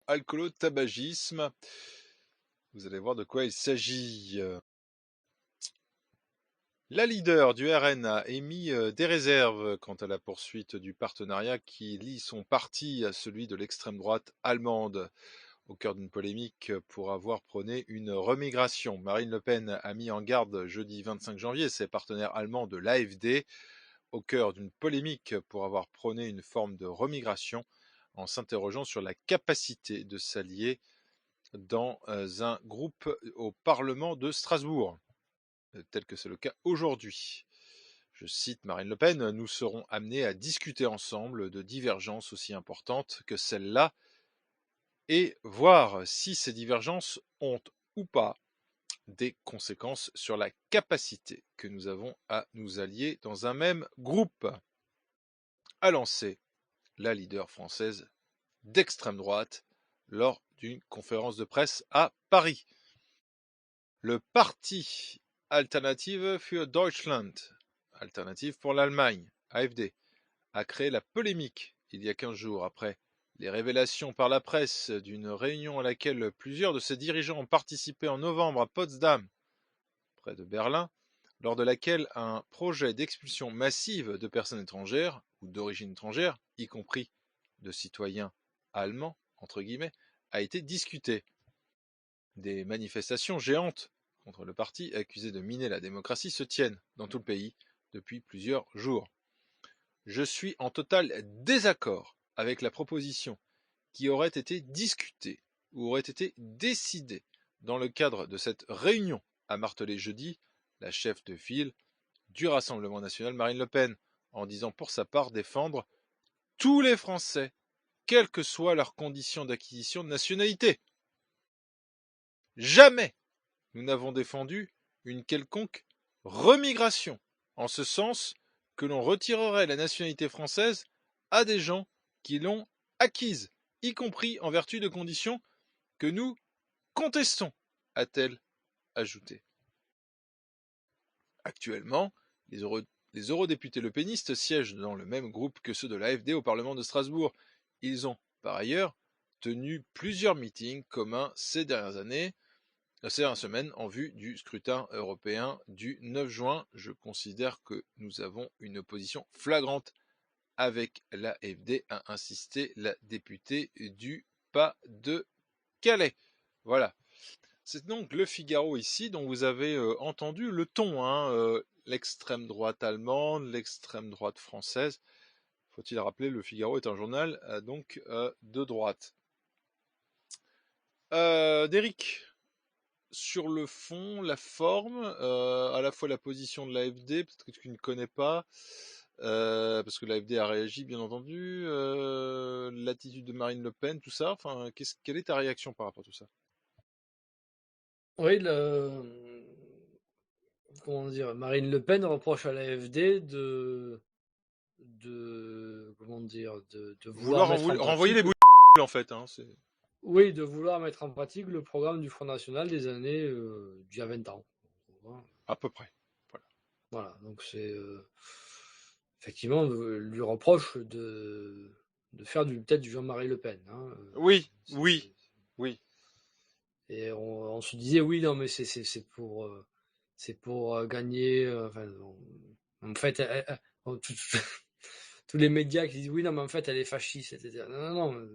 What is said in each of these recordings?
alcoolo-tabagisme. Vous allez voir de quoi il s'agit. La leader du RN a émis des réserves quant à la poursuite du partenariat qui lie son parti à celui de l'extrême droite allemande, au cœur d'une polémique pour avoir prôné une remigration. Marine Le Pen a mis en garde jeudi 25 janvier ses partenaires allemands de l'AfD, au cœur d'une polémique pour avoir prôné une forme de remigration, en s'interrogeant sur la capacité de s'allier dans un groupe au Parlement de Strasbourg, tel que c'est le cas aujourd'hui. Je cite Marine Le Pen, « Nous serons amenés à discuter ensemble de divergences aussi importantes que celles-là et voir si ces divergences ont ou pas des conséquences sur la capacité que nous avons à nous allier dans un même groupe », a lancé la leader française d'extrême droite lors d'une conférence de presse à Paris. Le Parti Alternative für Deutschland, Alternative pour l'Allemagne, AfD, a créé la polémique il y a 15 jours après les révélations par la presse d'une réunion à laquelle plusieurs de ses dirigeants ont participé en novembre à Potsdam, près de Berlin, lors de laquelle un projet d'expulsion massive de personnes étrangères ou d'origine étrangère, y compris de citoyens allemands, entre guillemets, a été discuté. Des manifestations géantes contre le parti accusé de miner la démocratie se tiennent dans tout le pays depuis plusieurs jours. Je suis en total désaccord avec la proposition qui aurait été discutée ou aurait été décidée dans le cadre de cette réunion, a martelé jeudi la chef de file du Rassemblement national Marine Le Pen, en disant pour sa part défendre tous les Français, quelles que soient leurs conditions d'acquisition de nationalité. Jamais nous n'avons défendu une quelconque remigration, en ce sens que l'on retirerait la nationalité française à des gens qui l'ont acquise, y compris en vertu de conditions que nous contestons, a-t-elle ajouté. Actuellement, les eurodéputés lepénistes siègent dans le même groupe que ceux de l'AfD au Parlement de Strasbourg. Ils ont, par ailleurs, tenu plusieurs meetings communs ces dernières semaines en vue du scrutin européen du 9 juin. Je considère que nous avons une opposition flagrante avec l'AfD, a insisté la députée du Pas-de-Calais. Voilà. C'est donc Le Figaro ici dont vous avez entendu le ton, l'extrême droite allemande, l'extrême droite française. Faut-il rappeler, Le Figaro est un journal donc de droite. Derrick, sur le fond, la forme, à la fois la position de l'AfD, peut-être que tu ne connais pas, parce que l'AfD a réagi, bien entendu, l'attitude de Marine Le Pen, tout ça. Enfin, quelle est ta réaction par rapport à tout ça? Oui, comment dire, Marine Le Pen reproche à l'AfD comment dire, de vouloir Vouloir mettre en renvoyer les pratique, boules, en fait, c'est... oui, de vouloir mettre en pratique le programme du Front National des années d'il y a 20 ans. À peu près. Voilà. Voilà, donc c'est effectivement lui reproche de faire peut-être du Jean-Marie Le Pen. Oui, oui, oui. Et on se disait oui, non, mais c'est pour gagner. Enfin, en fait, tous les médias qui disent oui, non, mais en fait, elle est fasciste, etc. Non, non, non,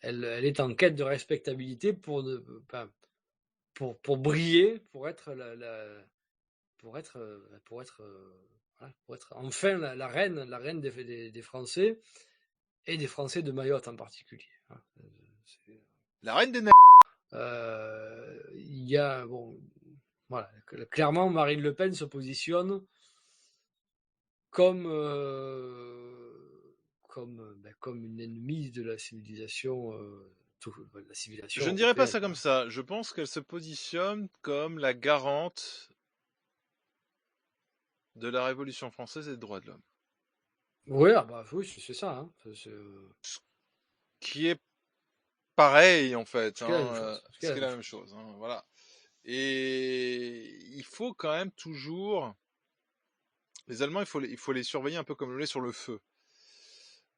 elle est en quête de respectabilité pour briller, pour être enfin la reine des Français et des Français de Mayotte en particulier. La reine des Il y a bon, voilà, clairement Marine Le Pen se positionne comme comme une ennemie de la civilisation, la Je civilisation ne dirais pas européenne. ça comme ça. Je pense qu'elle se positionne comme la garante de la Révolution française et des droits de l'homme. Oui, ah bah oui, c'est ça. Hein. Ce qui est pareil, en fait. Ce qui est la même chose. Ce qui est Ce la qui est même la même chose. chose. Voilà. Et il faut quand même toujours... Les Allemands, il faut les surveiller un peu comme le lait sur le feu.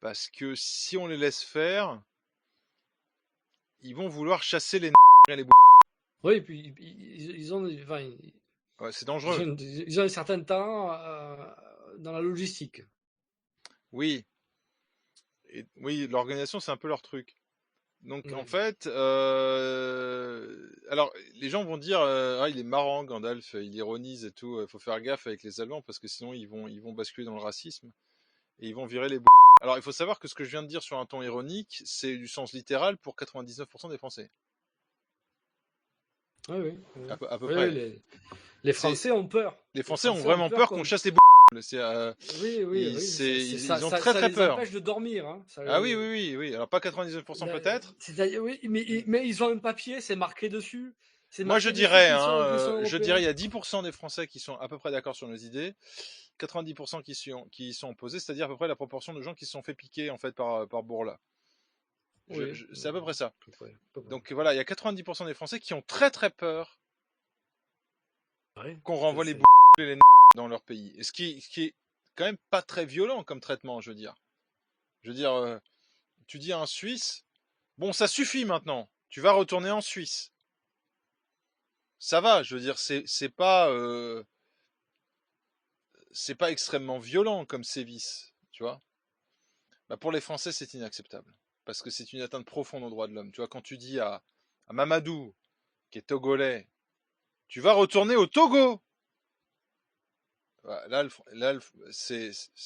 Parce que si on les laisse faire, ils vont vouloir chasser les et les Oui, et puis ils ont, enfin, ouais, c'est dangereux. ils ont un certain talent dans la logistique. Oui, oui, l'organisation c'est un peu leur truc. Donc en Oui, fait, alors les gens vont dire ah il est marrant Gandalf, il ironise et tout. Faut faire gaffe avec les Allemands parce que sinon ils vont basculer dans le racisme et ils vont virer les. Alors il faut savoir que ce que je viens de dire sur un ton ironique, c'est du sens littéral pour 99% des Français. oui, oui. Oui, À peu oui, oui, près. les C'est Français ont peur. les Les Français ont Français ont vraiment peur peur qu'on qu'on. chasse les. C'est Oui, oui, oui. ils ont très Ça très les peur. empêche de dormir. Hein. Ah oui oui oui oui. Alors pas 99% peut-être. C'est-à-dire, oui, mais ils ont un papier, c'est marqué dessus. C'est Moi, je marqué dessus dirais, hein, qu'ils sont je dirais, européens. il y a 10% des Français qui sont à peu près d'accord sur nos idées, 90% qui y sont opposés, c'est-à-dire à peu près la proportion de gens qui se sont fait piquer en fait par Bourla. Oui, C'est à peu près ça. à peu près, à peu près. Donc voilà, il y a 90% des Français qui ont très très peur Ouais, qu'on renvoie les c'est. et les dans leur pays. Et ce qui est quand même pas très violent comme traitement, je veux dire. Je veux dire, tu dis à un Suisse, bon, ça suffit maintenant, tu vas retourner en Suisse. Ça va, je veux dire, c'est pas extrêmement violent comme sévice, tu vois. Bah pour les Français, c'est inacceptable. Parce que c'est une atteinte profonde aux droits de l'homme. Tu vois, quand tu dis à Mamadou, qui est togolais, tu vas retourner au Togo.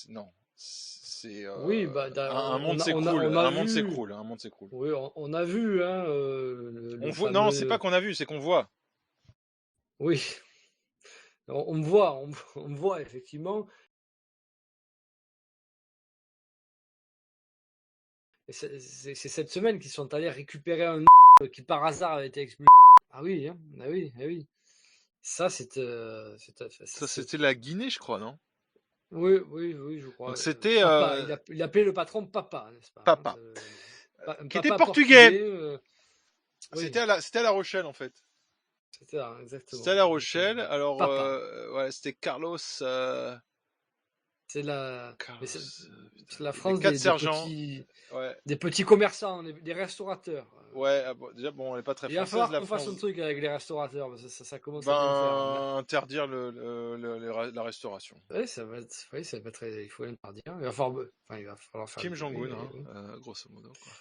Non. C'est Oui, bah, un monde on s'écroule. a Un monde vu. s'écroule. Un monde s'écroule. Oui, on a vu hein, On le voit. Non, c'est pas fameux. qu'on a vu, c'est qu'on voit. Oui, on me voit, on me voit effectivement. Et c'est cette semaine qu'ils sont allés récupérer un qui par hasard avait été expulsé. Ah oui, hein, ah oui, ah oui. Ça, Ça, c'était la Guinée, je crois, non? oui, oui, oui, je crois. Donc c'était Papa, il appelait le patron papa, n'est-ce pas hein, Papa, un qui était papa portugais. portugais. Oui, C'était à La Rochelle, en fait. c'était ça, C'était à exactement, La exactement. Rochelle. Alors, Papa, ouais, c'était Carlos. c'est la, mais Carlos. Putain, c'est la les France quatre sergents. Ouais. des petits commerçants, des restaurateurs. Ouais, déjà, bon, elle est pas très Il va française, falloir la qu'on fasse France. un truc avec les restaurateurs, parce que ça commence à bien faire. Ben, interdire la restauration. Oui, oui, ça va être, il faut l'interdire. Il va falloir faire. Kim Oui, Jong-un, mais, hein, grosso modo, quoi.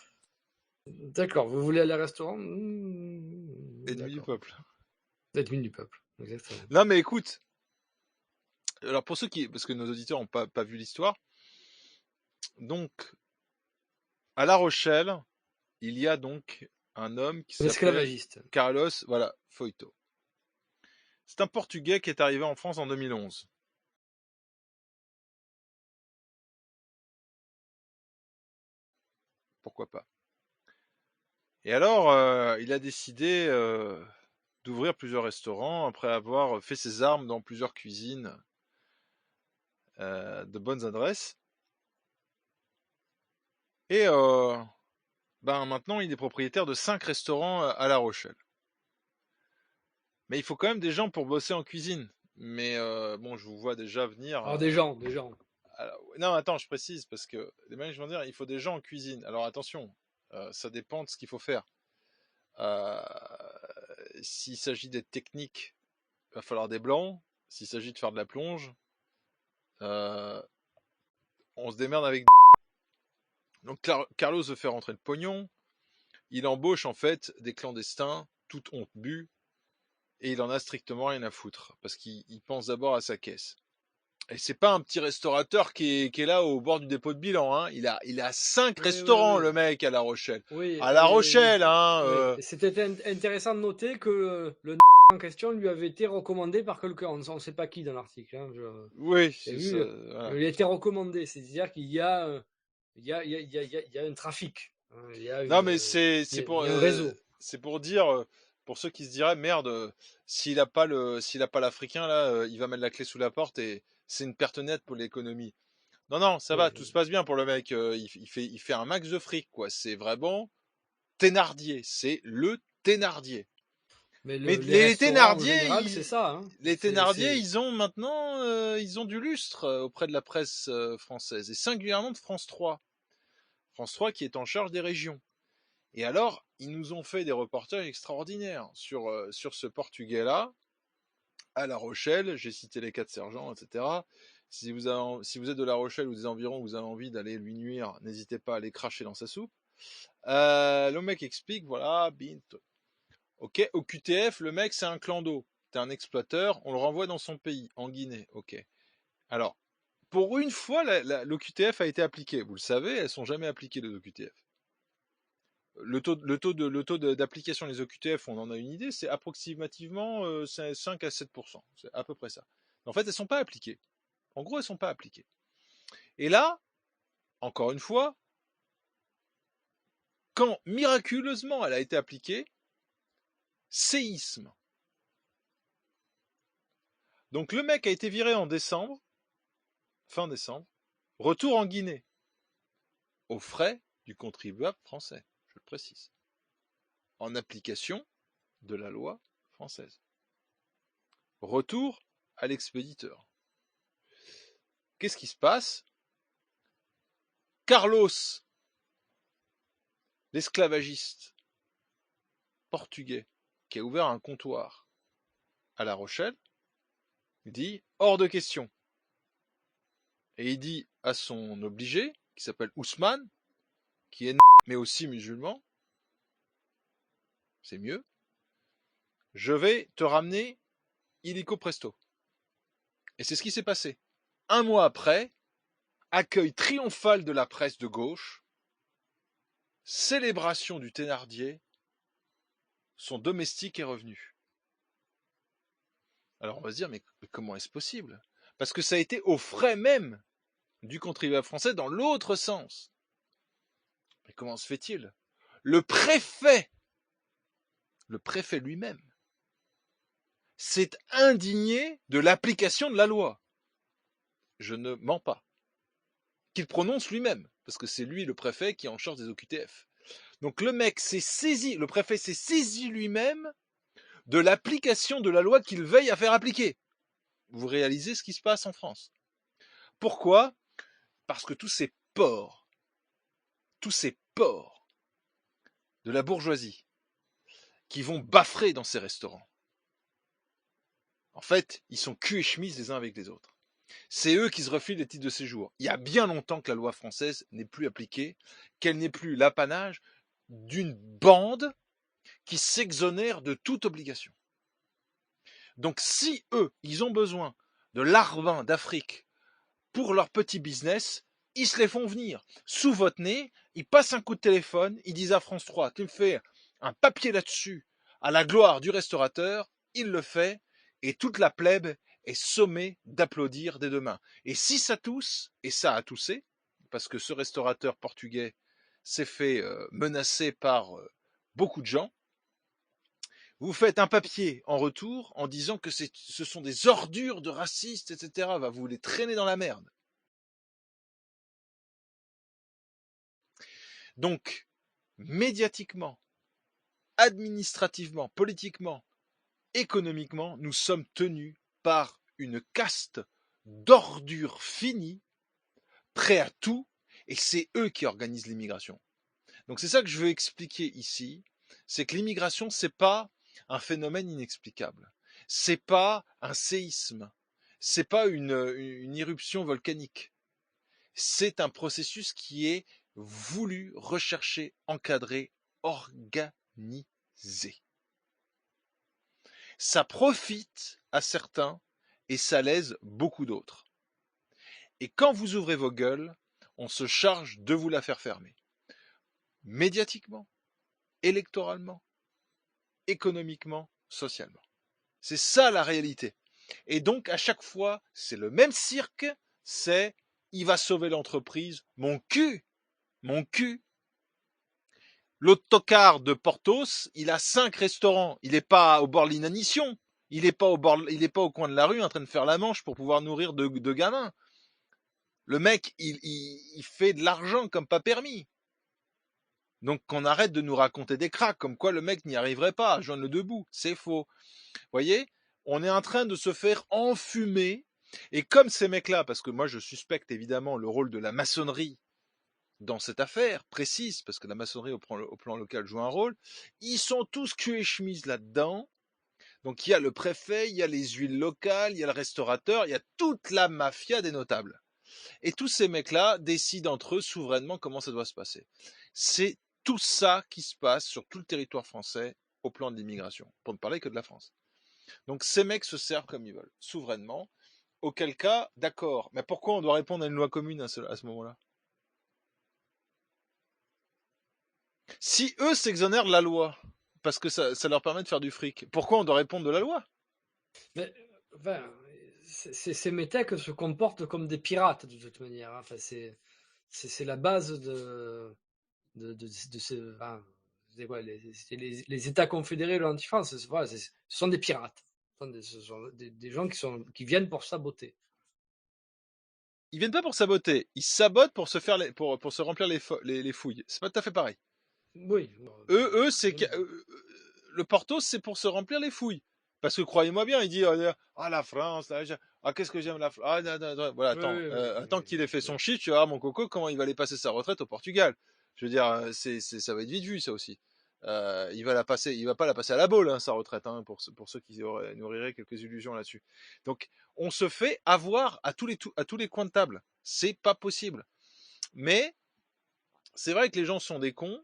d'accord, vous voulez aller au restaurant Ennemi du d'accord. peuple. Ennemi du peuple, exactement. Non, mais écoute, alors pour ceux parce que nos auditeurs n'ont pas vu l'histoire, donc, à La Rochelle, il y a donc un homme qui Un s'appelle esclavagiste. Carlos, voilà, Foito. C'est un Portugais qui est arrivé en France en 2011. Pourquoi pas? Et alors, il a décidé d'ouvrir plusieurs restaurants après avoir fait ses armes dans plusieurs cuisines de bonnes adresses. Et ben maintenant, il est propriétaire de 5 restaurants à La Rochelle. Mais il faut quand même des gens pour bosser en cuisine. Mais bon, je vous vois déjà venir. Alors des gens, des gens. Alors, non, attends, je précise parce que les mecs vont dire il faut des gens en cuisine. Alors attention, ça dépend de ce qu'il faut faire. Euh, S'il s'agit d'être technique, il va falloir des blancs. S'il s'agit de faire de la plonge, euh, on se démerde avec. Donc Carlos veut faire rentrer le pognon. Il embauche en fait des clandestins, toute honte bue, et il en a strictement rien à foutre parce qu'il pense d'abord à sa caisse. Et c'est pas un petit restaurateur qui est là au bord du dépôt de bilan, hein. Il a 5 Oui, oui, restaurants, oui. le mec, à La Rochelle. Oui, À La Rochelle, hein. oui. C'était intéressant de noter que le en question lui avait été recommandé par quelqu'un. On ne sait pas qui dans l'article. Hein, Oui, j'ai c'est ça. vu, Voilà. il a été recommandé. C'est-à-dire qu'il y a, il y a un trafic. Hein, Non, mais il y a un réseau. c'est pour dire, pour ceux qui se diraient, merde, s'il a pas l'Africain, là, il va mettre la clé sous la porte et c'est une perte nette pour l'économie. Non, non, ça va, Oui, tout se passe bien pour le mec. Il fait un max de fric, quoi. C'est vraiment Thénardier. C'est le Thénardier. mais Mais les restaurants en Thénardier, général, c'est ça. Hein. les Thénardier, ils ont maintenant, ils ont du lustre auprès de la presse française et singulièrement de France 3. France 3 qui est en charge des régions. Et alors, ils nous ont fait des reportages extraordinaires sur ce Portugais-là, à La Rochelle. J'ai cité les 4 sergents, etc. Si vous êtes de La Rochelle ou des environs, vous avez envie d'aller lui nuire, n'hésitez pas à aller cracher dans sa soupe. Le mec explique, voilà, bint. Ok, au QTF, le mec, c'est un clando. T'es un exploiteur, on le renvoie dans son pays, en Guinée. Ok. Alors, pour une fois, l'OQTF a été appliqué. Vous le savez, elles sont jamais appliquées, les OQTF. Le taux d'application des OQTF, on en a une idée, c'est approximativement 5 à 7%. C'est à peu près ça. En fait, elles sont pas appliquées. En gros, elles sont pas appliquées. Et là, encore une fois, quand miraculeusement elle a été appliquée, séisme. Donc le mec a été viré en décembre, fin décembre, retour en Guinée, aux frais du contribuable français, je le précise, en application de la loi française. Retour à l'expéditeur. Qu'est-ce qui se passe? Carlos, l'esclavagiste portugais, qui a ouvert un comptoir à La Rochelle, dit hors de question. Et il dit à son obligé, qui s'appelle Ousmane, qui est mais aussi musulman, c'est mieux, je vais te ramener illico presto. Et c'est ce qui s'est passé. Un mois après, accueil triomphal de la presse de gauche, célébration du Thénardier, son domestique est revenu. Alors on va se dire, mais comment est-ce possible? Parce que ça a été aux frais même du contribuable français dans l'autre sens. Mais comment se fait-il? Le préfet lui-même, s'est indigné de l'application de la loi. Je ne mens pas. Qu'il prononce lui-même, parce que c'est lui le préfet qui est en charge des OQTF. Donc le mec s'est saisi, le préfet s'est saisi lui-même de l'application de la loi qu'il veille à faire appliquer. Vous réalisez ce qui se passe en France. Pourquoi? Parce que tous ces porcs de la bourgeoisie qui vont bafrer dans ces restaurants, en fait, ils sont cul et chemise les uns avec les autres. C'est eux qui se refilent les titres de séjour. Il y a bien longtemps que la loi française n'est plus appliquée, qu'elle n'est plus l'apanage d'une bande qui s'exonère de toute obligation. Donc si eux, ils ont besoin de larbins d'Afrique pour leur petit business, ils se les font venir. Sous votre nez, ils passent un coup de téléphone, ils disent à France 3, tu me fais un papier là-dessus, à la gloire du restaurateur, il le fait, et toute la plèbe est sommée d'applaudir des deux mains. Et si ça tousse, et ça a toussé, parce que ce restaurateur portugais s'est fait menacer par beaucoup de gens, vous faites un papier en retour en disant que ce sont des ordures de racistes, etc. Va vous les traîner dans la merde. Donc, médiatiquement, administrativement, politiquement, économiquement, nous sommes tenus par une caste d'ordures finies, prêts à tout, et c'est eux qui organisent l'immigration. Donc c'est ça que je veux expliquer ici, c'est que l'immigration, c'est pas un phénomène inexplicable, c'est pas un séisme, c'est pas une éruption volcanique, c'est un processus qui est voulu, recherché, encadré, organisé. Ça profite à certains et ça lèse beaucoup d'autres. Et quand vous ouvrez vos gueules, on se charge de vous la faire fermer. Médiatiquement, électoralement, économiquement, socialement. C'est ça la réalité. Et donc à chaque fois, c'est le même cirque, c'est il va sauver l'entreprise, mon cul. L'autocar de Portos, il a 5 restaurants. Il n'est pas au bord de l'inanition. Il n'est pas au coin de la rue en train de faire la manche pour pouvoir nourrir deux gamins. Le mec, il fait de l'argent comme pas permis. Donc qu'on arrête de nous raconter des cracks, comme quoi le mec n'y arriverait pas à joindre le debout. C'est faux. Vous voyez, on est en train de se faire enfumer. Et comme ces mecs-là, parce que moi je suspecte évidemment le rôle de la maçonnerie dans cette affaire précise, parce que la maçonnerie au plan local joue un rôle, ils sont tous cul et chemise là-dedans. Donc il y a le préfet, il y a les huiles locales, il y a le restaurateur, il y a toute la mafia des notables. Et tous ces mecs-là décident entre eux souverainement comment ça doit se passer. C'est tout ça qui se passe sur tout le territoire français au plan de l'immigration, pour ne parler que de la France. Donc ces mecs se servent comme ils veulent, souverainement. Auquel cas, d'accord. Mais pourquoi on doit répondre à une loi commune à ce moment-là? Si eux s'exonèrent de la loi, parce que ça leur permet de faire du fric, pourquoi on doit répondre de la loi? Mais, enfin, ces métèques se comportent comme des pirates de toute manière. Hein. Enfin, c'est la base de ce, enfin, quoi, les États confédérés de l'anti-France. Voilà, ce sont des pirates. Ce sont des gens qui viennent pour saboter. Ils viennent pas pour saboter, ils sabotent pour se faire pour se remplir les fouilles. C'est pas tout à fait pareil. Oui. Eux, c'est que le Porto, c'est pour se remplir les fouilles. Parce que croyez-moi bien, il dit ah la France, qu'est-ce que j'aime la France. Ah non, voilà, attends, attends qu'il ait fait son chiffre, tu vas voir mon coco comment il va aller passer sa retraite au Portugal. Je veux dire, ça va être vite vu ça aussi. Il va pas la passer à la bolle hein, sa retraite hein, pour ceux qui nourriraient quelques illusions là-dessus. Donc on se fait avoir à tous les coins de table. C'est pas possible. Mais c'est vrai que les gens sont des cons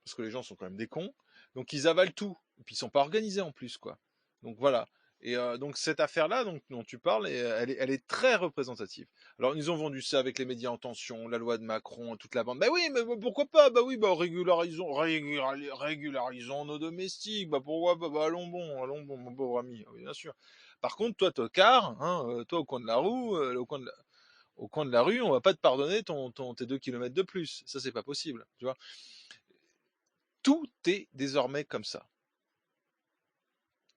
parce que les gens sont quand même des cons, donc ils avalent tout, et puis ils sont pas organisés en plus, quoi. Donc voilà. Et donc cette affaire-là dont tu parles, elle est très représentative. Alors ils ont vendu ça avec les médias en tension, la loi de Macron, toute la bande. Bah oui, mais pourquoi pas? Bah oui, bah régularisons nos domestiques. Bah pourquoi pas? Bah allons bon, mon pauvre ami. Oui, bien sûr. Par contre, toi, tocard, hein, toi au coin de la roue, au coin de la rue, on va pas te pardonner tes 2 kilomètres de plus. Ça, c'est pas possible, tu vois. Tout est désormais comme ça.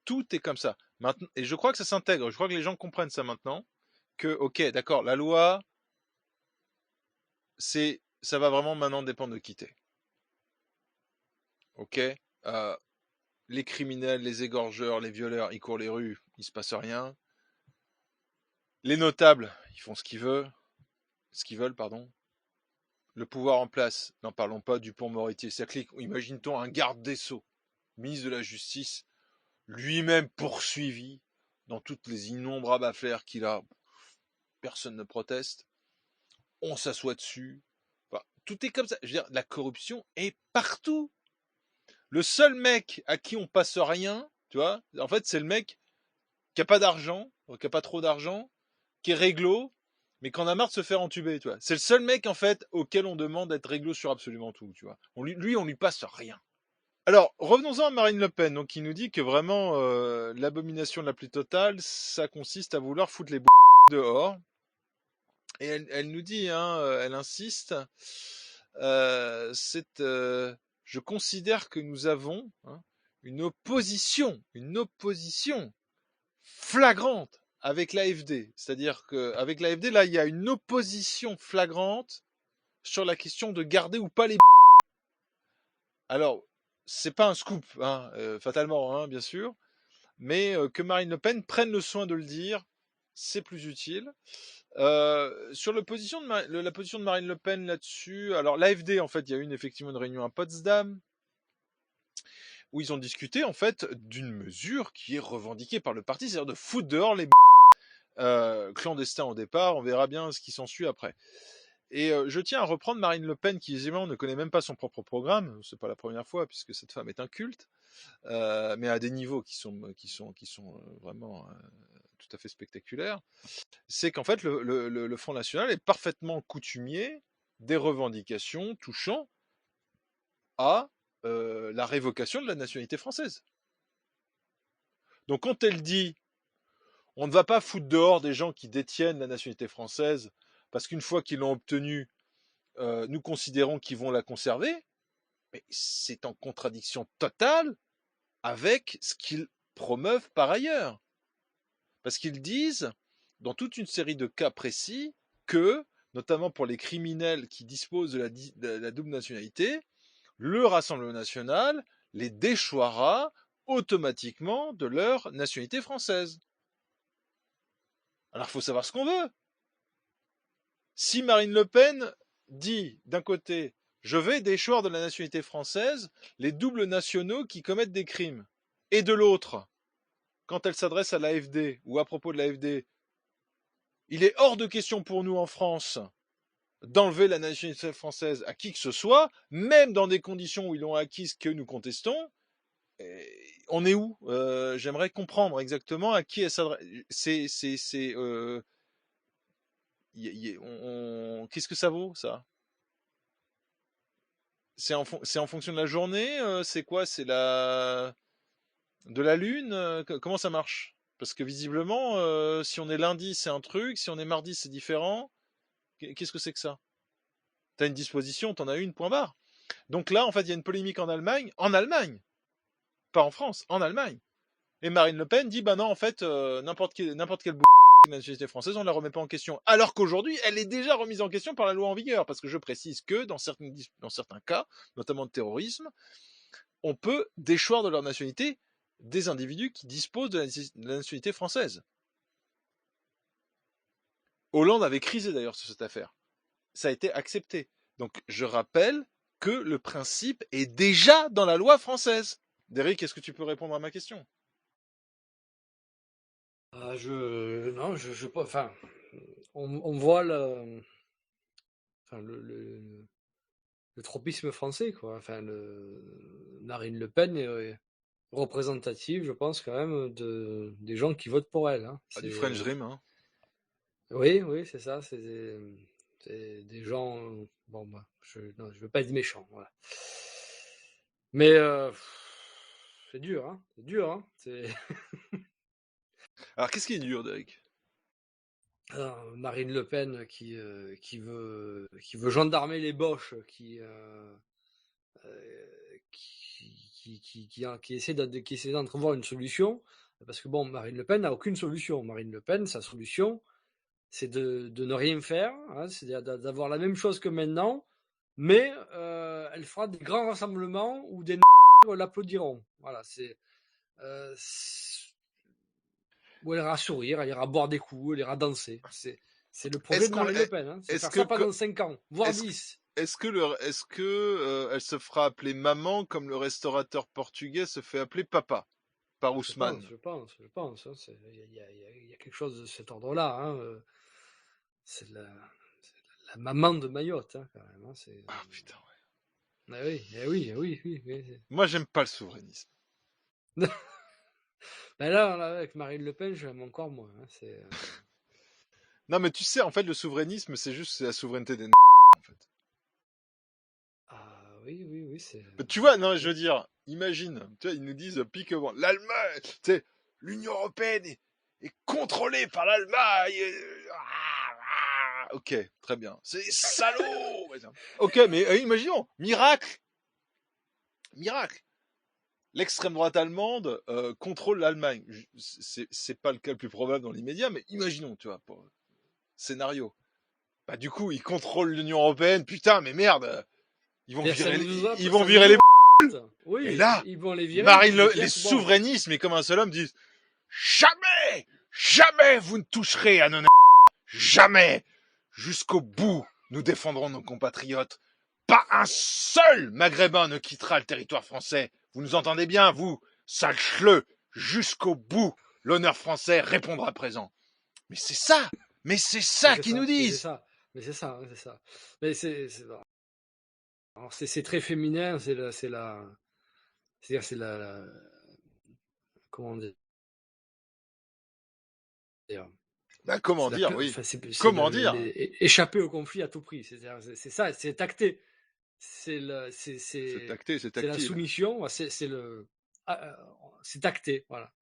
Tout est comme ça. Maintenant, et je crois que ça s'intègre. Je crois que les gens comprennent ça maintenant. Que, ok, d'accord, la loi, ça va vraiment maintenant dépendre de qui t'es. Ok, les criminels, les égorgeurs, les violeurs, ils courent les rues, il se passe rien. Les notables, ils font ce qu'ils veulent, pardon. Le pouvoir en place, n'en parlons pas du Dupond-Moretti. C'est-à-dire, imagine-toi un garde des Sceaux, ministre de la Justice, lui-même poursuivi dans toutes les innombrables affaires qu'il a. Personne ne proteste. On s'assoit dessus. Enfin, tout est comme ça. Je veux dire, la corruption est partout. Le seul mec à qui on passe rien, tu vois, en fait, c'est le mec qui a pas d'argent, qui a pas trop d'argent, qui est réglo, mais qui en a marre de se faire entuber, tu vois. C'est le seul mec, en fait, auquel on demande d'être réglo sur absolument tout, tu vois. On lui passe rien. Alors, revenons-en à Marine Le Pen, donc, qui nous dit que vraiment, l'abomination la plus totale, ça consiste à vouloir foutre les dehors. Et elle nous dit, hein, elle insiste, je considère que nous avons hein, une opposition flagrante avec l'AfD. C'est-à-dire qu'avec l'AfD, là, il y a une opposition flagrante sur la question de garder ou pas les. Alors, c'est pas un scoop, hein, fatalement, hein, bien sûr, mais que Marine Le Pen prenne le soin de le dire, c'est plus utile. Sur la position de Marine Le Pen là-dessus, alors l'AfD, en fait, il y a eu effectivement une réunion à Potsdam où ils ont discuté en fait d'une mesure qui est revendiquée par le parti, c'est-à-dire de foutre dehors les clandestins au départ. On verra bien ce qui s'ensuit après. Et je tiens à reprendre Marine Le Pen qui visiblement ne connaît même pas son propre programme. C'est pas la première fois puisque cette femme est un culte, mais à des niveaux qui sont vraiment tout à fait spectaculaires. C'est qu'en fait le Front National est parfaitement coutumier des revendications touchant à la révocation de la nationalité française. Donc quand elle dit on ne va pas foutre dehors des gens qui détiennent la nationalité française parce qu'une fois qu'ils l'ont obtenue, nous considérons qu'ils vont la conserver, mais c'est en contradiction totale avec ce qu'ils promeuvent par ailleurs. Parce qu'ils disent, dans toute une série de cas précis, que, notamment pour les criminels qui disposent de la double nationalité, le Rassemblement national les déchoira automatiquement de leur nationalité française. Alors, il faut savoir ce qu'on veut. Si Marine Le Pen dit d'un côté, je vais déchoir de la nationalité française les doubles nationaux qui commettent des crimes. Et de l'autre, quand elle s'adresse à l'AFD ou à propos de l'AFD, il est hors de question pour nous en France d'enlever la nationalité française à qui que ce soit, même dans des conditions où ils l'ont acquise que nous contestons. On est où? J'aimerais comprendre exactement à qui elle s'adresse. Qu'est-ce que ça vaut, ça? C'est en fonction de la journée? C'est quoi? C'est de la lune? Comment ça marche? Parce que visiblement, si on est lundi, c'est un truc. Si on est mardi, c'est différent. Qu'est-ce que c'est que ça? T'as une disposition, t'en as une, point barre. Donc là, en fait, il y a une polémique en Allemagne, pas en France, en Allemagne. Et Marine Le Pen dit, bah non, en fait, n'importe quel de la nationalité française, on ne la remet pas en question. Alors qu'aujourd'hui, elle est déjà remise en question par la loi en vigueur. Parce que je précise que dans certains cas, notamment de terrorisme, on peut déchoir de leur nationalité des individus qui disposent de la nationalité française. Hollande avait crisé d'ailleurs sur cette affaire. Ça a été accepté. Donc je rappelle que le principe est déjà dans la loi française. Derrick, est-ce que tu peux répondre à ma question? Non, enfin, on voit enfin, le tropisme français, quoi. Enfin, Marine Le Pen est représentative, je pense, quand même, des gens qui votent pour elle. Hein. Du French Dream, hein. Oui, oui, c'est ça. C'est des gens. Bon, bah, je veux pas être méchant, voilà. Mais c'est dur, hein. C'est dur, hein. Alors, qu'est-ce qui est dur, Derrick? Marine Le Pen qui veut gendarmer les Boches, qui essaie d'entrevoir une solution, parce que bon, Marine Le Pen n'a aucune solution. Marine Le Pen, sa solution, c'est de ne rien faire, hein, c'est-à-dire d'avoir la même chose que maintenant, mais elle fera des grands rassemblements où des l'applaudiront. Voilà, où elle ira sourire, elle ira boire des coups, elle ira danser. C'est le projet de Marine Le Pen, hein, c'est faire ça pendant 5 ans, voire 10. Est-ce que elle se fera appeler maman comme le restaurateur portugais se fait appeler papa par Ousmane? Je pense. Hein, il y a quelque chose de cet ordre-là. Hein, c'est la maman de Mayotte, hein, quand même. Hein, Ah putain, ouais. Ah oui, oui. Moi, j'aime pas le souverainisme. Ben là, avec Marine Le Pen, j'aime encore moins. Hein, Non, mais tu sais, en fait, le souverainisme, c'est la souveraineté des en fait. Ah oui, c'est. Tu vois, non, je veux dire, imagine, tu vois, ils nous disent piquement, l'Allemagne, tu sais, l'Union européenne est contrôlée par l'Allemagne. Ok, très bien. C'est salaud. Ok, mais imaginons, miracle. L'extrême droite allemande contrôle l'Allemagne. C'est pas le cas le plus probable dans l'immédiat, mais imaginons, tu vois, pour scénario. Bah du coup, ils contrôlent l'Union européenne. Putain, mais merde, ils vont virer les. Oui, et là, ils vont les virer. Marine les souverainistes, mais comme un seul homme, disent jamais vous ne toucherez à nos jamais. Jusqu'au bout, nous défendrons nos compatriotes. Pas un seul Maghrébin ne quittera le territoire français. Vous nous entendez bien, vous, sache-le. Jusqu'au bout, l'honneur français répondra présent. Mais c'est ça qu'ils nous disent. Mais c'est ça. Mais c'est très féminin, comment dire. Bah, comment dire, oui. Comment dire? Échapper au conflit à tout prix. C'est ça, c'est acté. C'est acté, c'est la soumission. C'est acté. Voilà.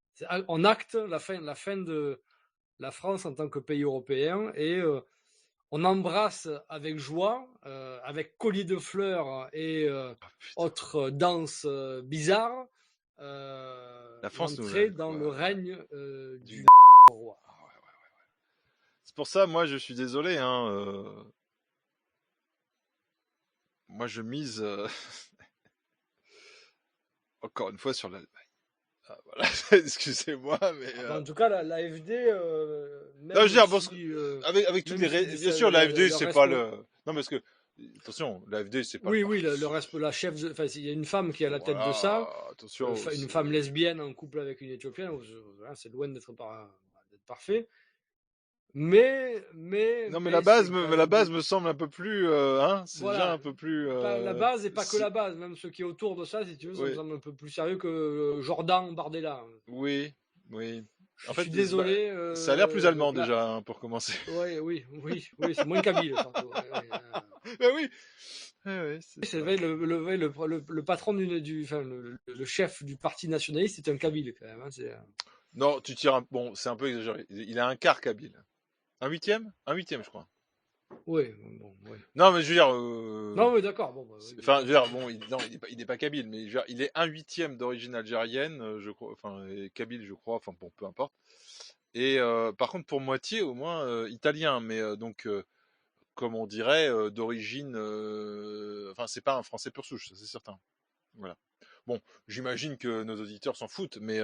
On acte la fin de la France en tant que pays européen et on embrasse avec joie, avec collier de fleurs et autres danses bizarres, la France l'entrée dans le règne du roi. C'est pour ça, moi, je suis désolé. Hein, moi, je mise encore une fois sur l'Allemagne. Ah, voilà. Excusez-moi, mais. En tout cas, l'AfD. Non, je veux dire, avec toutes les. Bien sûr, l'AfD, c'est pas le. Non, parce que Attention, l'AfD, c'est pas le Oui, oui, parti. la chef, enfin, il y a une femme qui est à la tête de ça, Voilà, attention. une femme lesbienne en couple avec une Éthiopienne, voilà, c'est loin d'être parfait. Mais Non, mais c'est quand la même base me semble un peu plus, hein, c'est déjà un voilà, peu plus. la base et pas que la base, même ce qui est autour de ça, si tu veux, ça me Oui, semble un peu plus sérieux que Jordan Bardella. oui, oui. En Je fait, suis désolé, ça a l'air plus allemand là, déjà, hein, pour commencer. ouais, oui, c'est moins kabyle surtout. Ben oui, ouais, c'est C'est ça. vrai, le patron enfin, le chef du parti nationaliste, c'est un kabyle quand même. Hein, Non, tu tires bon, c'est un peu exagéré. Il a un quart kabyle. Un huitième? Un huitième, je crois. ouais, bon, ouais. Non, mais je veux dire, Non, mais d'accord, bon, bah, oui, enfin, je veux dire, bon, non, il est pas kabyle, mais je veux dire, il est un huitième d'origine algérienne, je crois, enfin, et kabyle, je crois, enfin, bon, peu importe. Et par contre, pour moitié, au moins, italien, mais donc, comme on dirait, d'origine, enfin, c'est pas un français pur souche, ça, c'est certain. Voilà. Bon, j'imagine que nos auditeurs s'en foutent, mais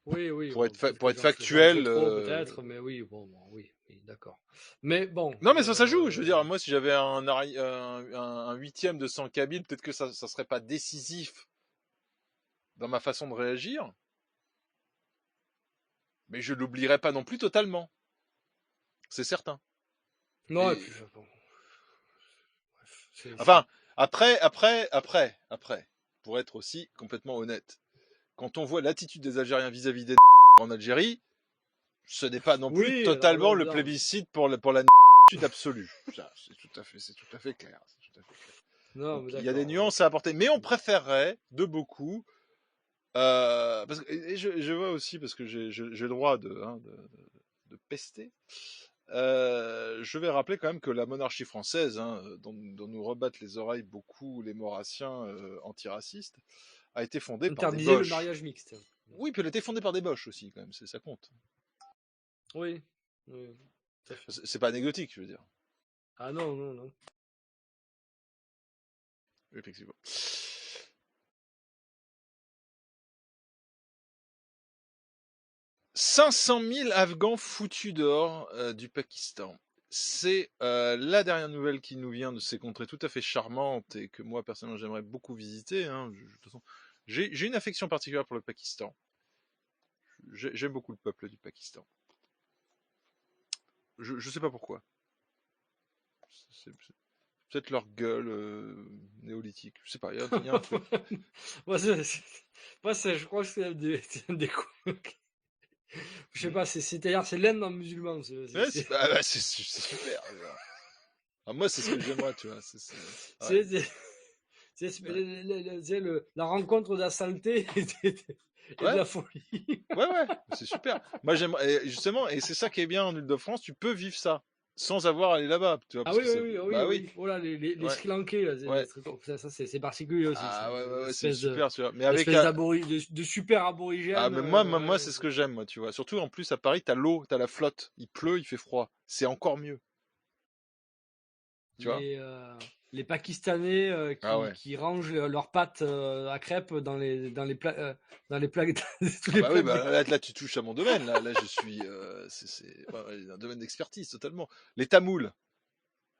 oui, bon, peut-être pour que être j'en fais factuel, trop, peut-être, mais oui, oui, d'accord. Mais bon, non, mais ça joue. Je veux dire, moi, si j'avais un huitième de sang kabyle, peut-être que ça serait pas décisif dans ma façon de réagir, mais je l'oublierai pas non plus totalement. C'est certain. non, et Et puis, bon, bref, enfin, après, pour être aussi complètement honnête, quand on voit l'attitude des Algériens vis-à-vis des en Algérie, ce n'est pas non plus oui, alors totalement non, le non, plébiscite pour la absolue. Ça, c'est tout à fait clair. C'est tout à fait clair. non, Donc mais il y a des d'accord, nuances à apporter, mais on préférerait de beaucoup. Parce que, et je vois aussi, parce que j'ai le droit de pester, je vais rappeler quand même que la monarchie française, hein, dont nous rebattent les oreilles beaucoup les maurassiens antiracistes, a été fondée par des interdisez le boches. mariage mixte. Oui, puis elle a été fondée par des boches aussi, quand même, ça compte. Oui, oui, tout à fait. C'est pas anecdotique, je veux dire. Ah non, non, non. Effectivement. 500 000 Afghans foutus dehors du Pakistan. C'est la dernière nouvelle qui nous vient de ces contrées tout à fait charmantes et que moi personnellement j'aimerais beaucoup visiter. Hein. De toute façon, j'ai une affection particulière pour le Pakistan. J'aime beaucoup le peuple du Pakistan. Je sais pas pourquoi. C'est peut-être leur gueule néolithique. Je sais pas, il y a un truc. Moi, je crois que c'est un des coups. Je sais Hmm. pas, c'est-à-dire, c'est l'Inde en musulman. Ouais, c'est super. Ah, moi, c'est ce que j'aimerais, tu vois. Ouais. C'est Ouais. la rencontre de la saleté et de Ouais. la folie. Ouais, c'est super. Moi, j'aimerais, justement, et c'est ça qui est bien en Ile-de-France, tu peux vivre ça sans avoir à aller là-bas, tu vois, Ah parce oui, que oui, c'est, oui, oui, bah oui, oui. Oh là, les ouais, Sri Lankais, là, ouais. ça, c'est particulier aussi, ça. Ah ouais, c'est L'espèce de, super, tu vois. Mais avec, l'espèce de super ah, aborigène. mais moi, c'est ce que j'aime, moi, tu vois. Surtout, en plus, à Paris, t'as l'eau, t'as la flotte. Il pleut, il fait froid. C'est encore mieux, tu vois. les, Pakistanais Ah ouais. qui rangent leurs pâtes à crêpes dans les plats, tous Ah les bah oui, plats bah là, tu touches à mon domaine, là, je suis, ouais, un domaine d'expertise, totalement. Les tamouls.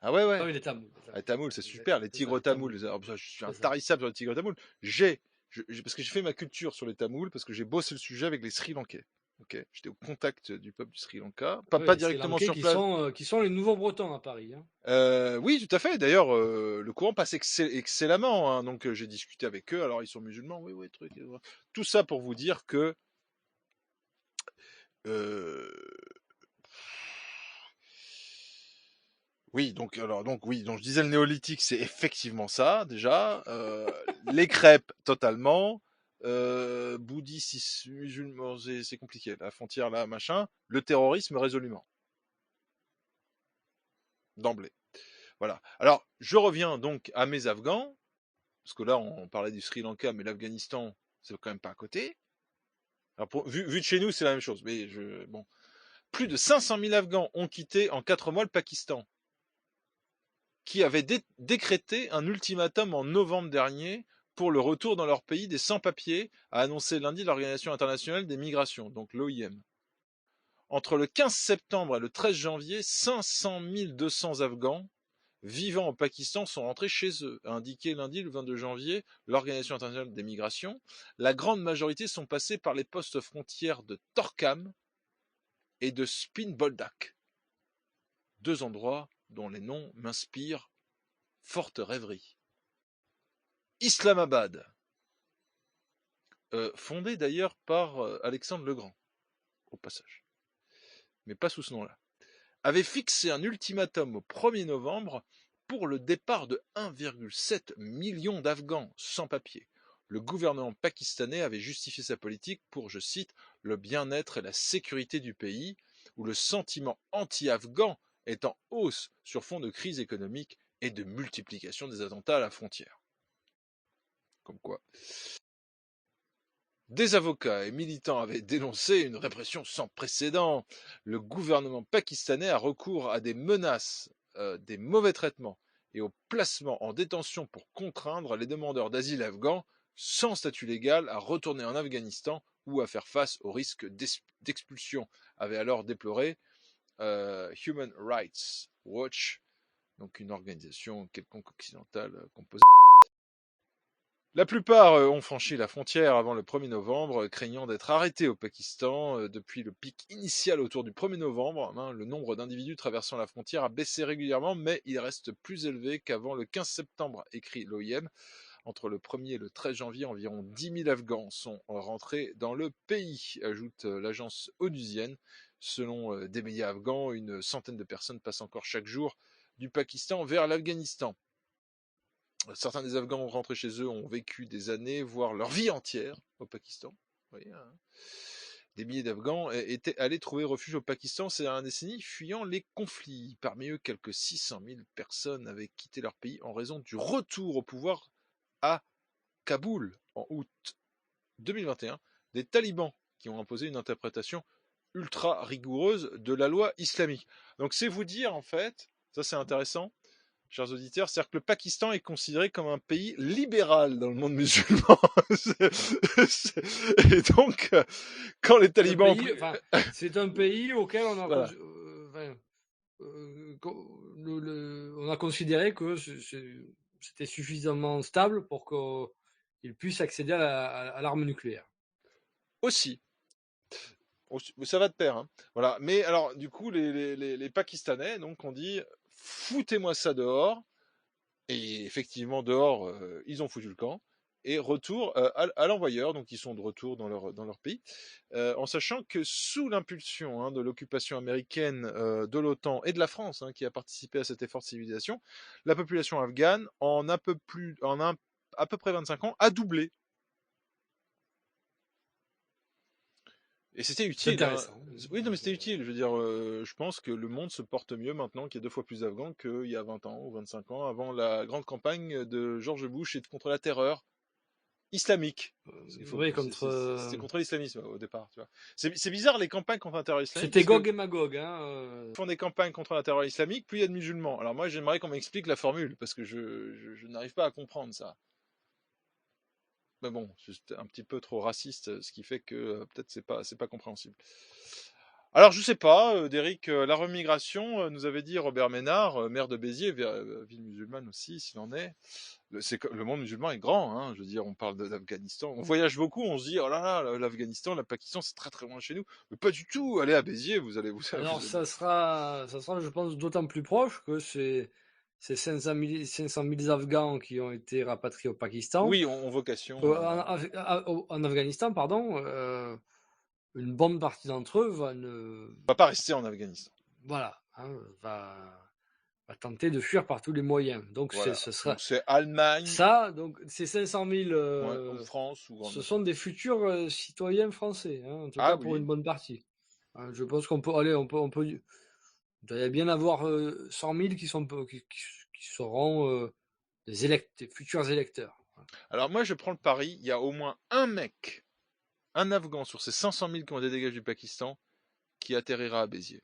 Ah ouais, Ah ouais. oui, les tamouls. Les tamouls, c'est super. Exact, Les c'est ça, tigres les tamouls. tamouls. Alors, je suis C'est ça. intarissable sur les tigres tamouls. Parce que j'ai fait ma culture sur les tamouls, parce que j'ai bossé le sujet avec les Sri Lankais. Ok, j'étais au contact du peuple du Sri Lanka, Oui, pas les Sri directement Lankais sur place. qui sont les nouveaux Bretons à Paris. Hein. Oui, tout à fait. D'ailleurs, le courant passe excellemment. Hein. Donc, j'ai discuté avec eux. Alors, ils sont musulmans. Oui, oui, truc. Tout ça pour vous dire que euh, oui, donc je disais le néolithique, c'est effectivement ça déjà. Les crêpes, totalement. Bouddhisme, musulman, c'est compliqué. La frontière là, machin. Le terrorisme, résolument, d'emblée. Voilà. Alors, je reviens donc à mes Afghans, parce que là, on parlait du Sri Lanka, mais l'Afghanistan, c'est quand même pas à côté. Alors, vu de chez nous, c'est la même chose. Mais bon, plus de 500 000 Afghans ont quitté en 4 mois le Pakistan, qui avait décrété un ultimatum en novembre dernier pour le retour dans leur pays des sans-papiers, a annoncé lundi l'Organisation internationale des migrations, donc l'OIM. Entre le 15 septembre et le 13 janvier, 500 200 Afghans vivant au Pakistan sont rentrés chez eux, a indiqué lundi le 22 janvier l'Organisation internationale des migrations. La grande majorité sont passés par les postes frontières de Torkham et de Spin Boldak, 2 endroits dont les noms m'inspirent forte rêverie. Islamabad, fondé d'ailleurs par Alexandre le Grand, au passage, mais pas sous ce nom-là, avait fixé un ultimatum au 1er novembre pour le départ de 1,7 million d'Afghans sans papier. Le gouvernement pakistanais avait justifié sa politique pour, je cite, le bien-être et la sécurité du pays, où le sentiment anti-afghan est en hausse sur fond de crise économique et de multiplication des attentats à la frontière. Comme quoi. Des avocats et militants avaient dénoncé une répression sans précédent. Le gouvernement pakistanais a recours à des menaces, des mauvais traitements et au placement en détention pour contraindre les demandeurs d'asile afghans sans statut légal à retourner en Afghanistan ou à faire face au risque d'expulsion, avait alors déploré Human Rights Watch, donc une organisation quelconque occidentale composée. La plupart ont franchi la frontière avant le 1er novembre, craignant d'être arrêtés au Pakistan. Depuis le pic initial autour du 1er novembre, le nombre d'individus traversant la frontière a baissé régulièrement, mais il reste plus élevé qu'avant le 15 septembre, écrit l'OIM. Entre le 1er et le 13 janvier, environ 10 000 Afghans sont rentrés dans le pays, ajoute l'agence onusienne. Selon des médias afghans, une centaine de personnes passent encore chaque jour du Pakistan vers l'Afghanistan. Certains des Afghans rentrés chez eux ont vécu des années, voire leur vie entière au Pakistan. Vous voyez, hein. Des milliers d'Afghans étaient allés trouver refuge au Pakistan ces dernières décennies, fuyant les conflits. Parmi eux, quelques 600 000 personnes avaient quitté leur pays en raison du retour au pouvoir à Kaboul en août 2021 des talibans qui ont imposé une interprétation ultra rigoureuse de la loi islamique. Donc c'est vous dire en fait, ça c'est intéressant, chers auditeurs, c'est-à-dire que le Pakistan est considéré comme un pays libéral dans le monde musulman. Et donc, quand les talibans... C'est un pays auquel on a, voilà. On a considéré que c'était suffisamment stable pour qu'il puisse accéder à l'arme nucléaire. Aussi. Ça va de pair. Hein. Voilà. Mais alors, du coup, les Pakistanais donc, ont dit foutez-moi ça dehors. Et effectivement, dehors, ils ont foutu le camp. Et retour à l'envoyeur, donc ils sont de retour dans leur pays, en sachant que sous l'impulsion de l'occupation américaine, de l'OTAN et de la France, qui a participé à cet effort de civilisation, la population afghane, en à peu près 25 ans, a doublé. Et c'était utile. Oui, non, mais c'était utile. Je veux dire, je pense que le monde se porte mieux maintenant qu'il y a 2 fois plus d'Afghans qu'il y a 20 ans ou 25 ans, avant la grande campagne de George Bush et contre la terreur islamique. Oui, c'était contre l'islamisme au départ. Tu vois. C'est bizarre les campagnes contre la terreur islamique. C'était Gog et Magog. Ils font des campagnes contre la terreur islamique, plus il y a de musulmans. Alors moi, j'aimerais qu'on m'explique la formule, parce que je n'arrive pas à comprendre ça. Mais bon, c'est un petit peu trop raciste, ce qui fait que peut-être c'est pas compréhensible. Alors je sais pas, Derrick, la remigration, nous avait dit Robert Ménard, maire de Béziers, ville musulmane aussi, s'il en est. Le monde musulman est grand, hein, je veux dire, on parle d'Afghanistan, on voyage beaucoup, on se dit oh là là, l'Afghanistan, le Pakistan, c'est très très loin de chez nous. Mais pas du tout, allez à Béziers, vous allez. Alors ça sera, je pense, d'autant plus proche que c'est 500 000 Afghans qui ont été rapatriés au Pakistan. Oui, ont vocation. En Afghanistan, pardon. Une bonne partie d'entre eux va pas rester en Afghanistan. Voilà, va tenter de fuir par tous les moyens. Donc voilà. ce sera. Donc c'est Allemagne. Ça, donc ces 500 000. En France ou ce sont des futurs citoyens français, en tout cas pour une bonne partie. Je pense qu'on peut il doit y bien avoir 100 000 qui seront des futurs électeurs. Alors moi, je prends le pari, il y a au moins un mec, un Afghan sur ces 500 000 qui ont été dégagés du Pakistan, qui atterrira à Béziers.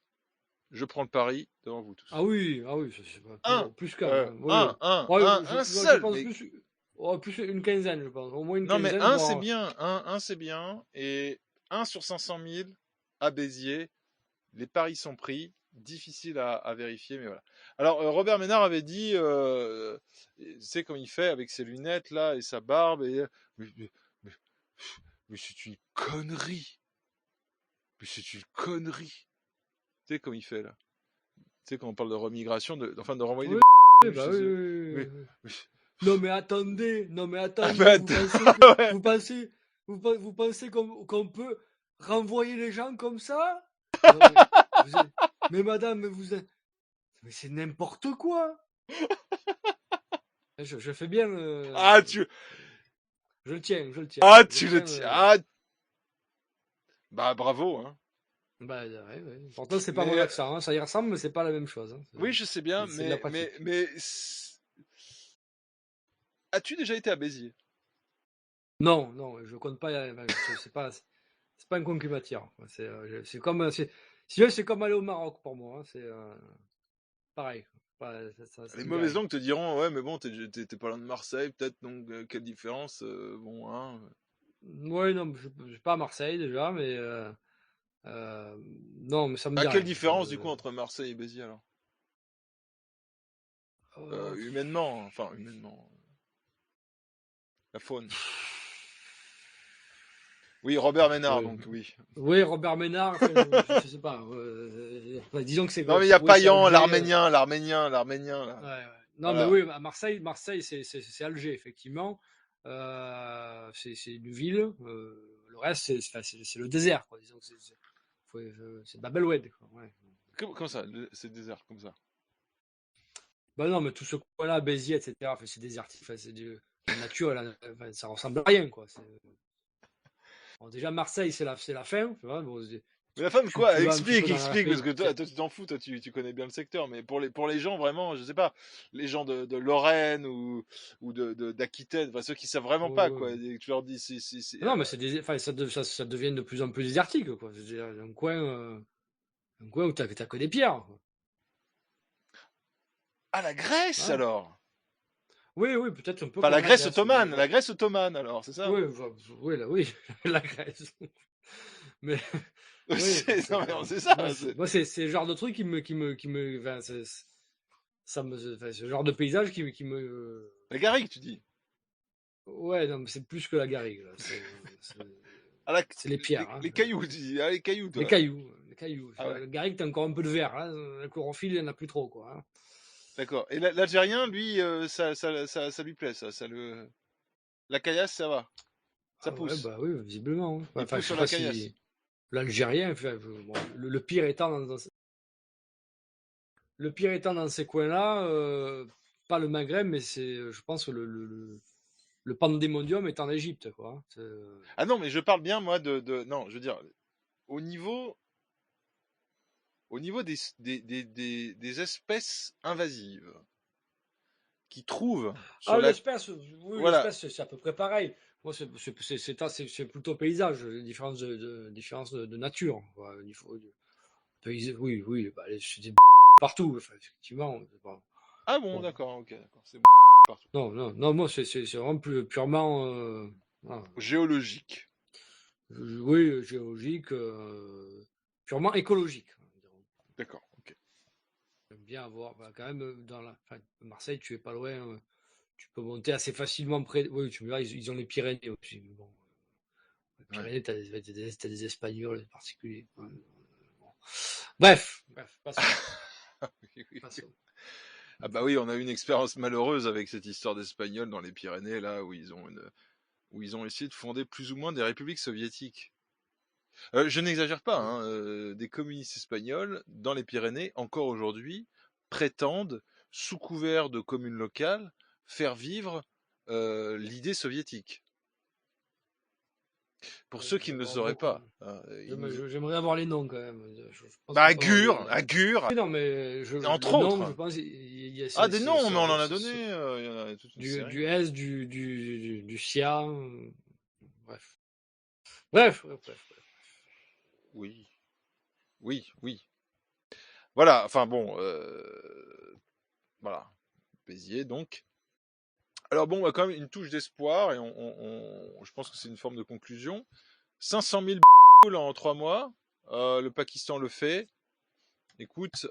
Je prends le pari devant vous tous. Ah oui, ça, c'est pas plus qu'un. Un seul. Je pense plus une quinzaine, je pense. Au moins une quinzaine. Non, mais c'est bien. Un, c'est bien. Et 1 sur 500 000 à Béziers. Les paris sont pris. difficile à vérifier, mais voilà. Alors, Robert Ménard avait dit, c'est comme il fait avec ses lunettes là et sa barbe, et mais, mais, mais, mais c'est une connerie. Mais c'est une connerie. Tu sais comme il fait là. Tu sais quand on parle de remigration, enfin de renvoyer Oui, des oui, bah chez oui, eux. oui, Mais, oui, oui. mais- Non mais ah bah attendez, attends, ouais. vous pensez qu'on peut renvoyer les gens comme ça? Non mais, mais madame, mais c'est n'importe quoi. Je fais bien, Ah tu, je le tiens, ah je tu le tiens. tiens, ah, bah bravo hein. Bah ouais, ouais. Pourtant c'est pas mon Mais accent, hein. Ça y ressemble, mais c'est pas la même chose, hein. oui, je sais bien, C'est de la pratique. as-tu déjà été à Béziers? Non, non, je compte pas. Enfin, c'est pas un concubateur, quoi. C'est comme, si tu veux, c'est comme aller au Maroc pour moi, hein. C'est pareil, quoi. Ça Les me dit mauvaises rien. langues te diront, ouais, mais bon, t'es pas loin de Marseille, peut-être, donc quelle différence, bon, hein. Ouais, non, je suis pas à Marseille déjà, mais non, mais ça me Bah, dit quelle rien. différence du coup entre Marseille et Béziers alors? Euh, Humainement, enfin humainement, la faune. Oui, Robert Ménard, ouais. donc oui. Oui, Robert Ménard, enfin, je sais pas. Enfin, disons que Non, mais il y a oui, c'est Payan, Alger. l'arménien, là. Ouais, ouais. Non, mais Voilà. oui, à Marseille, c'est Alger, effectivement. C'est une ville. Le reste, c'est le désert, quoi. Disons que c'est Babel-Oued, quoi. Ouais. Comment ça, c'est désert, comme ça? Bah non, mais tout ce coin-là, Béziers, etc., enfin, c'est désertif. Enfin, la nature, enfin, ça ressemble à rien, quoi. Bon, déjà, Marseille, c'est la fin. Tu vois, bon, Mais la femme, tu quoi? vas un petit peu dans la Explique, parce paix. que toi, tu t'en fous, toi, tu connais bien le secteur, mais pour les gens, vraiment, je sais pas, les gens de Lorraine ou d'Aquitaine, enfin, ceux qui savent vraiment pas, quoi, et que tu leur dis, Non, mais enfin, ça devient de plus en plus désertique, quoi. Je veux dire, un coin où t'as que des pierres, quoi. ah, la Grèce, Voilà. alors! Oui, oui, peut-être un peu Enfin, comme la Grèce, mais La bon. Grèce ottomane, alors, c'est ça? Oui, oui, oui, la Grèce. Mais oui, enfin, Non, mais c'est ça, moi, c'est le genre de truc enfin, enfin, ce genre de paysage qui me, la Garrigue, tu dis. ouais, non, mais c'est plus que la garrigue, là. Ah, la, C'est les pierres, hein. les cailloux, tu dis. Ah, les cailloux, Les toi. cailloux, les cailloux. Ah ouais, La garrigue, t'as encore un peu de verre, hein. Le chlorophylle, il n'y en a plus trop, quoi, hein. d'accord. Et l'Algérien, lui, ça lui plaît, ça le... La caillasse, ça va. Ça Ah ouais, pousse. bah oui, visiblement, hein. Il Enfin, pousse je sur sais la pas caillasse. si l'Algérien, enfin, bon, le pire étant dans ces coins-là, pas le Maghreb, mais je pense que le pandémonium est en Égypte, quoi, hein. Ah non, mais je parle bien, moi, non, je veux dire, au niveau des espèces invasives qui trouvent sur Ah, la... l'espèce, oui, Voilà. l'espèce, c'est à peu près pareil. Moi, c'est plutôt paysage, différence de nature, quoi. Oui, oui, bah, c'est des partout, enfin, effectivement. Bon, Ah bon, bon. d'accord, ok, d'accord. C'est partout. Non, non, non, moi, c'est vraiment purement, voilà. Géologique. Oui, géologique, purement écologique, dirons. D'accord, ok. J'aime bien avoir, bah, quand même, enfin, Marseille, tu es pas loin, tu peux monter assez facilement près. Oui, tu me diras, ils ont les Pyrénées aussi, mais bon, les Ouais. Pyrénées, t'as des Espagnols particuliers. Ouais, bon. Bref, passons, Oui, oui, oui. passons. Ah bah oui, on a eu une expérience malheureuse avec cette histoire d'Espagnols dans les Pyrénées, là, où ils ont essayé de fonder plus ou moins des républiques soviétiques. Je n'exagère pas, Ouais. hein, des communistes espagnols dans les Pyrénées, encore aujourd'hui, prétendent, sous couvert de communes locales, faire vivre l'idée soviétique. Pour ceux qui ne le sauraient Beaucoup. pas. Ils nous... J'aimerais avoir les noms quand même. Je pense Bah, qu'on peut avoir À Gur, oui, non, mais entre les noms, je autres. pense, Ah, des noms, mais on en a c'est donné, il y en a toute une série. du S, du SIA, bref. Bref. Oui, oui. Voilà, enfin bon, voilà. Béziers, donc. Alors bon, quand même une touche d'espoir, et je pense que c'est une forme de conclusion. 500 000 en 3 mois, le Pakistan le fait. Écoute,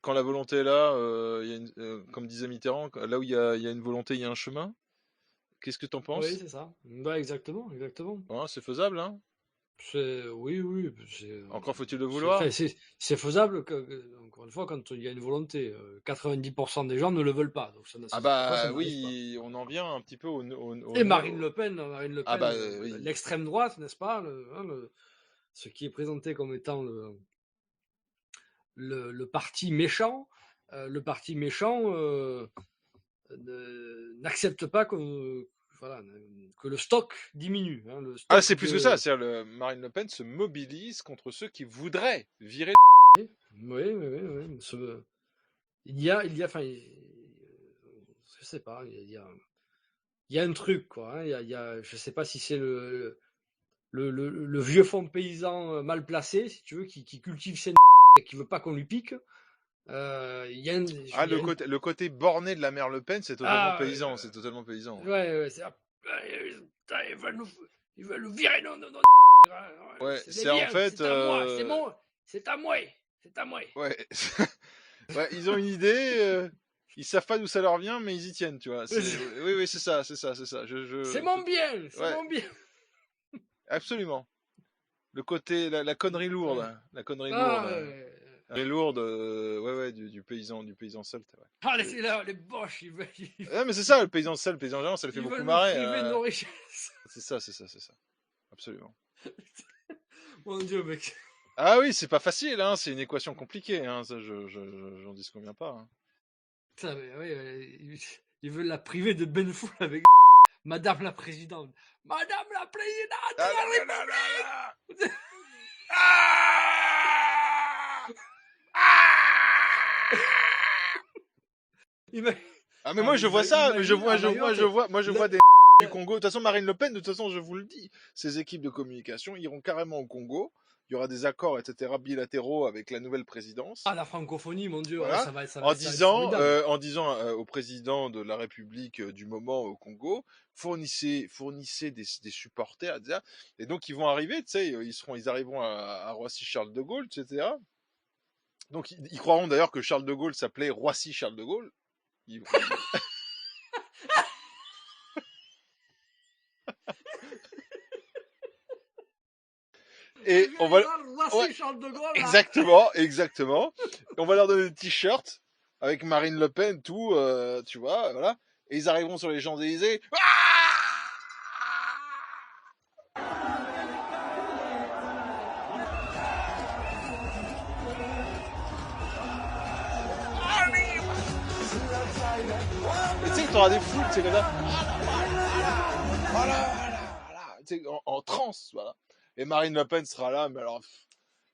quand la volonté est là, comme disait Mitterrand, là où il y a une volonté, il y a un chemin. Qu'est-ce que t'en Oui, penses? c'est ça. Bah, exactement, exactement. Hein, c'est faisable, hein? Oui, oui, Encore faut-il le enfin, vouloir? c'est faisable, encore une fois, quand il y a une volonté. 90% des gens ne le veulent pas, donc Ah des fois, ça bah n'arrive pas. oui, on en vient un petit peu Et Marine Le ah Pen, bah oui. l'extrême droite, n'est-ce pas, ce qui est présenté comme étant le parti méchant, n'accepte pas voilà, que le stock diminue. Hein, le Ah, stock c'est plus que ça, de. c'est-à-dire Marine Le Pen se mobilise contre ceux qui voudraient virer. Oui, oui, oui, oui. Enfin, je sais pas, il y a un truc, quoi. Hein, je sais pas si c'est le vieux fond paysan mal placé, si tu veux, qui cultive ses et qui veut pas qu'on lui pique. Ah, Il y a une. le côté borné de la mère Le Pen, c'est totalement Ah, paysan, c'est totalement paysan. ouais, ouais, putain, ils veulent nous virer, non, non, non, Ouais, c'est les c'est en miens, fait, c'est à moi, c'est à moi, c'est à moi. ouais, ouais, ils ont une idée, ils savent pas d'où ça leur vient, mais ils y tiennent, tu vois. Oui, oui, c'est ça, c'est ça, c'est ça. C'est mon bien, c'est Ouais, mon bien. absolument. Le côté, la connerie lourde, Ouais. hein, la connerie lourde, Ah, la lourde, ouais, ouais, du paysan celte, ouais. ah, c'est là, les boches, Ouais, mais c'est ça, le paysan celte, le paysan géant, ça le fait ils beaucoup veulent nous marrer. priver de nos richesses. C'est ça, c'est ça, c'est ça. Absolument. Mon Dieu, mec. Ah oui, c'est pas facile, hein, c'est une équation compliquée, hein, ça, j'en dis combien pas. Hein. Putain, mais oui, ils veulent la priver de Ben Foul avec Madame la Présidente. Madame la Présidente Ah de la là là là là là. République. Ah ah Il Ah mais Ah, moi mais je vois ça, mais imagine à Mayotte, moi je vois le- des du Congo. De toute façon Marine Le Pen, de toute façon je vous le dis, ces équipes de communication iront carrément au Congo. Il y aura des accords etc bilatéraux avec la nouvelle présidence. la francophonie, mon Dieu, Voilà, ça va être formidable. en disant au président de la République du moment au Congo, fournissez des supporters, etc. Et donc ils vont arriver, tu sais, ils arriveront à Roissy Charles de Gaulle, etc. Donc ils croiront d'ailleurs que Charles de Gaulle s'appelait Roissy Charles de Gaulle. Ils- Le Et on va, général ouais, Roissy Charles de Gaulle, là. exactement, exactement. On va leur donner des t-shirts avec Marine Le Pen, tout, tu vois, voilà. Et ils arriveront sur les Champs-Élysées. Et tu sais, t'auras des foules, c'est comme ça. Voilà, voilà, voilà. Tu sais, en transe, voilà. Et Marine Le Pen sera là, mais alors.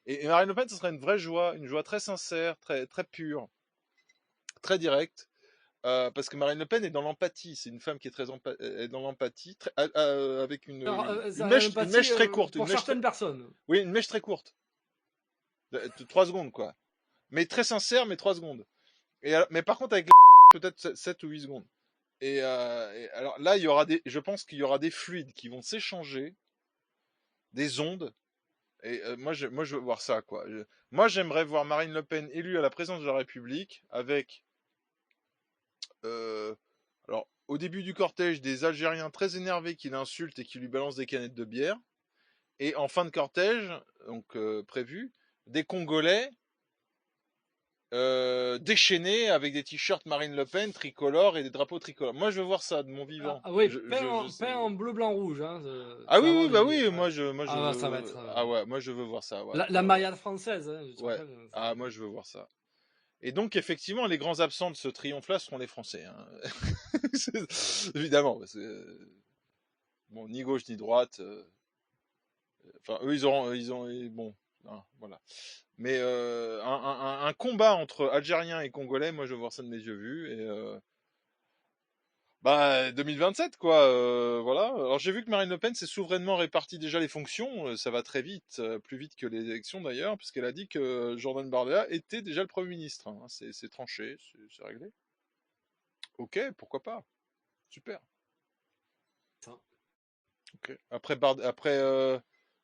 Et Marine Le Pen, ce sera une joie très sincère, très, très pure, très directe. Parce que Marine Le Pen est dans l'empathie. C'est une femme qui est est dans l'empathie, avec Alors, une mèche l'empathie très courte, pour certaines personnes. oui, une mèche très courte, de 3 secondes quoi. Mais très sincère, mais 3 secondes. Mais par contre avec peut-être 7 ou 8 secondes. Et alors là, je pense qu'il y aura des fluides qui vont s'échanger, des ondes. Et moi, je veux voir ça quoi. Moi, j'aimerais voir Marine Le Pen élue à la présidence de la République avec Euh, alors, au début du cortège, des Algériens très énervés qui l'insultent et qui lui balancent des canettes de bière. Et en fin de cortège, donc prévu, des Congolais déchaînés avec des t-shirts Marine Le Pen tricolores et des drapeaux tricolores. Moi, je veux voir ça de mon vivant. Oui, peint en bleu, blanc, rouge. Hein, Ah ça oui, va oui, avoir bah une. oui, Ouais. moi je Ah, ça va être. veux. Ah ouais, moi je veux voir ça. Ouais, La Mayade française, hein, je te ouais. rappelle. Ah, moi je veux voir ça. Et donc, effectivement, les grands absents de ce triomphe-là seront les Français. Hein. Évidemment, parce que, bon, ni gauche ni droite. Enfin, eux, ils ont, bon, hein, voilà. Mais un combat entre Algériens et Congolais, moi, je veux voir ça de mes yeux vus. Et bah, 2027, quoi. Voilà. Alors, j'ai vu que Marine Le Pen s'est souverainement réparti déjà les fonctions. Ça va très vite, plus vite que les élections d'ailleurs, puisqu'elle a dit que Jordan Bardella était déjà le Premier ministre. Hein. C'est tranché, c'est réglé. Ok, pourquoi pas. Super. Ok. Après,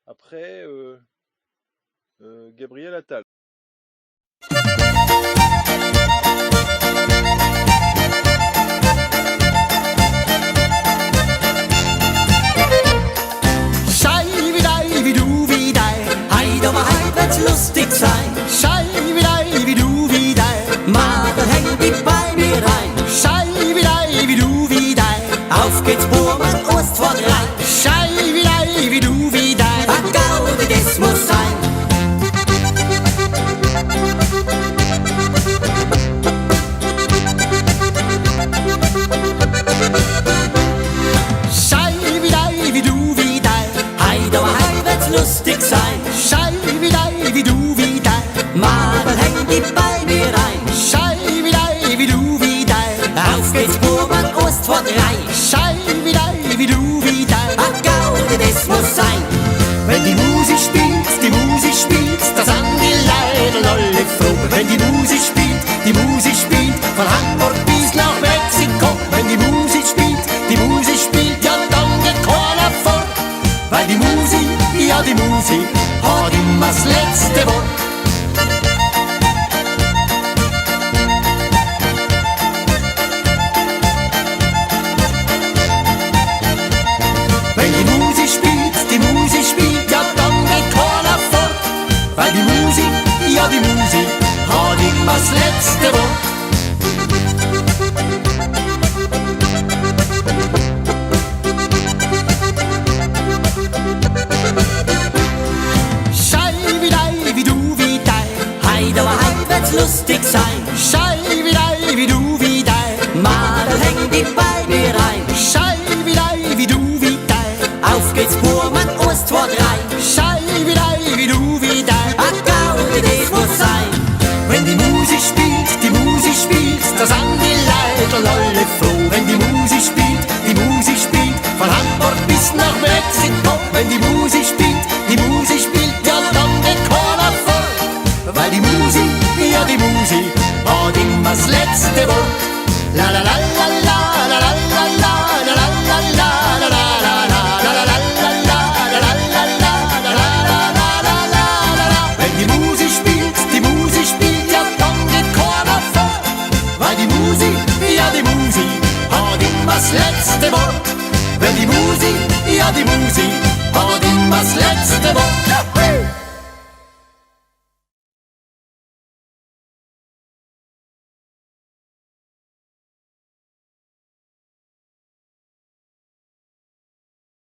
après Gabriel Attal. Schei wie dei, wie du wie dei, heid aber heid wird's lustig sein. Schei wie du wie dei, Madel häng dich bei mir rein. Schei wie du wie dei, auf geht's Burmen, 1, 2, 3. Schei wie du wie dei, a Gaudi, das muss sein. Schei wie du wie dei, heid aber heid wird's lustig sein. Schei wie du wie dei, Madel häng dich bei mir rein. Schei wie du wie dei, auf geht's Burmen, 1, 2, 3. Schei wie du wie dei, a Gaudi, das muss sein. Wenn die Musik spielt, da sind die Leute alle froh. Wenn die Musik spielt, von Hamburg bis nach Mexiko. Wenn die Musik spielt, ja dann geht keiner fort. Weil die Musik, ja die Musik, hat immer das letzte Wort. Wenn die Musik spielt, ja dann geht keiner fort. Weil die Musik, ja die Musik, hat immer das letzte Wort. Schei wie du wie dei, heid aber heid wird's lustig sein. Schei wie du wie dei, Madel häng dich bei mir rein. Schei wie du wie dei, auf geht's Burmen, 1, 2, 3. Schei wie du wie dei, a Gaudi, das muss sein. Wenn die Musik spielt, da sind die Leute alle froh. Wenn die Musik spielt, von Hamburg bis nach Mexiko. Wenn die Musik spielt, ja dann geht keiner fort. Weil die Musik, ja die Musik, hat immer das letzte Wort. La la la la la la la la la la la la la la la. Wenn die Musik spielt, ja dann geht keiner fort. Weil die Musik, ja die Musik, hat immer das letzte Wort. Wenn die Musik, ja die Musik, hat immer das letzte Wort.